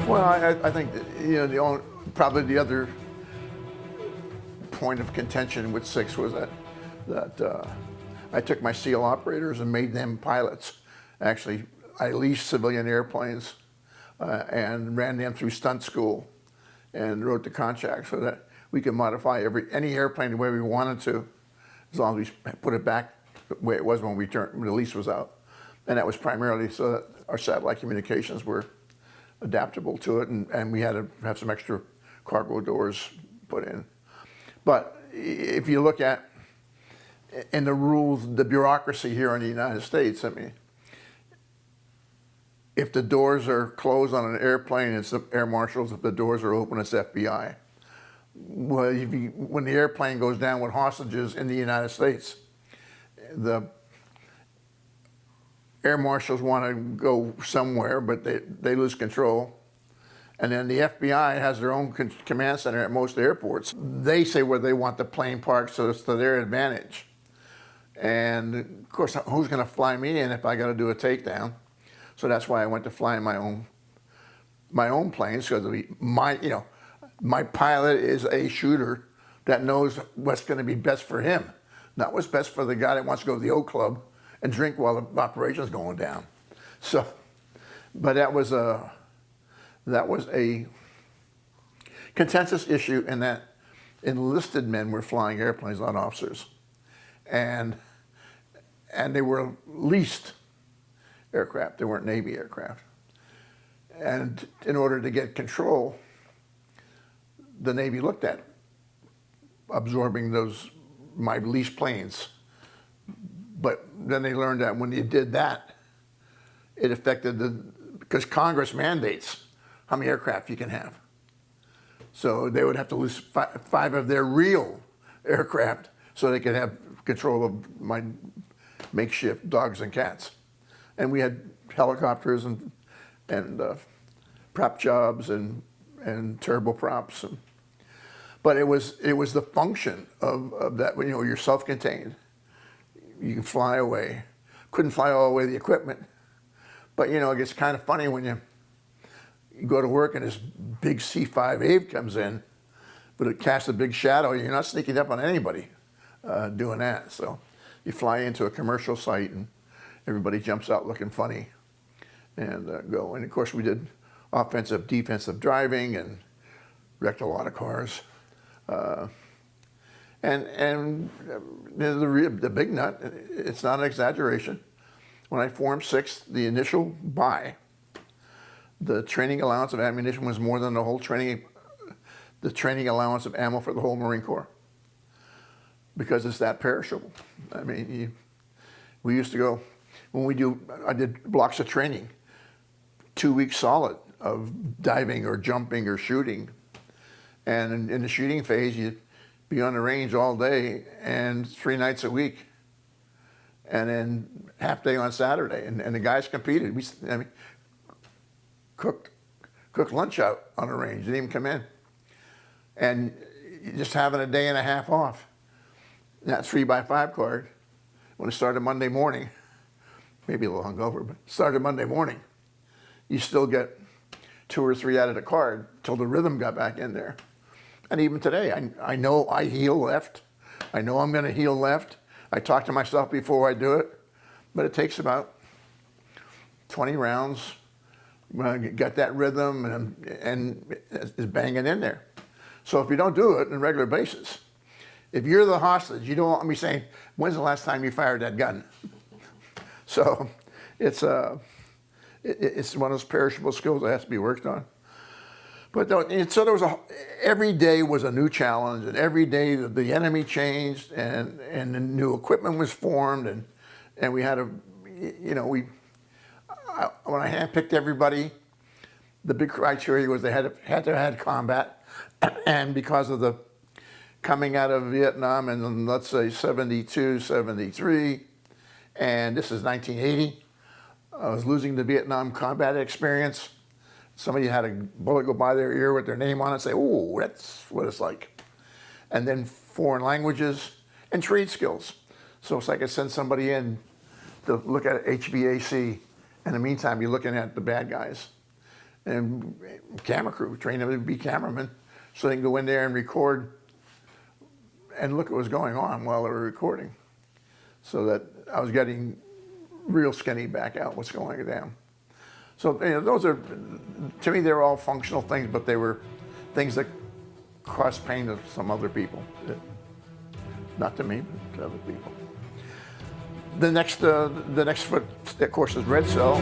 Well, I think probably the other point of contention with 6 was that I took my SEAL operators and made them pilots. Actually, I leased civilian airplanes and ran them through stunt school and wrote the contract so that we could modify any airplane the way we wanted to, as long as we put it back the way it was when the lease was out. And that was primarily so that our satellite communications were adaptable to it, and we had to have some extra cargo doors put in. But if you look at in the rules, the bureaucracy here in the United States, I mean, if the doors are closed on an airplane, it's the air marshals. If the doors are open, it's FBI. Well, when the airplane goes down with hostages in the United States, the air marshals want to go somewhere, but they lose control. And then the FBI has their own command center at most airports. They say where they want the plane parked, so it's to their advantage. And of course, who's going to fly me in if I got to do a takedown? So that's why I went to flying my own planes, because my pilot is a shooter that knows what's going to be best for him, not what's best for the guy that wants to go to the Oak Club and drink while the operation's going down. So, but that was a consensus issue in that enlisted men were flying airplanes, not officers, and they were leased aircraft. They weren't Navy aircraft. And in order to get control, the Navy looked at absorbing my leased planes. But then they learned that when you did that, it affected because Congress mandates how many aircraft you can have. So they would have to lose 5 of their real aircraft so they could have control of my makeshift dogs and cats. And we had helicopters and prop jobs and turboprops. But it was the function of that. You're self-contained. You can fly away. Couldn't fly all the way the equipment. But it gets kind of funny when you go to work and this big C-5 Ave comes in, but it casts a big shadow. You're not sneaking up on anybody doing that. So you fly into a commercial site and everybody jumps out looking funny and go. And of course we did offensive, defensive driving and wrecked a lot of cars. And the big nut, it's not an exaggeration. When I formed 6th, the initial buy, the training allowance of ammunition was more than the training allowance of ammo for the whole Marine Corps, because it's that perishable. I mean, we used to go, I did blocks of training, 2 weeks solid of diving or jumping or shooting. And in the shooting phase, you'd be on the range all day and 3 nights a week. And then half day on Saturday. And the guys competed. We cooked lunch out on the range, didn't even come in. And just having a day and a half off. That 3x5 card, when it started Monday morning, maybe a little hungover, but started Monday morning, you still get 2 or 3 out of the card till the rhythm got back in there. And even today, I know I heel left. I know I'm going to heel left. I talk to myself before I do it, but it takes about 20 rounds. Got that rhythm and is banging in there. So if you don't do it on a regular basis, if you're the hostage, you don't want me saying, when's the last time you fired that gun? So it's one of those perishable skills that has to be worked on. But so there was every day was a new challenge, and every day the enemy changed, and the new equipment was formed, and we had when I handpicked everybody, the big criteria was they had to have had combat, and because of the coming out of Vietnam in, let's say, 72, 73, and this is 1980, I was losing the Vietnam combat experience. Somebody had a bullet go by their ear with their name on it and say, oh, that's what it's like. And then foreign languages and trade skills. So it's like I send somebody in to look at HVAC. In the meantime, you're looking at the bad guys. and camera crew, train them to be cameramen, so they can go in there and record and look at what's going on while they were recording. So that I was getting real skinny back out what's going down. So those are, to me, they're all functional things, but they were things that caused pain to some other people. Not to me, but to other people. The next foot, of course, is red cell.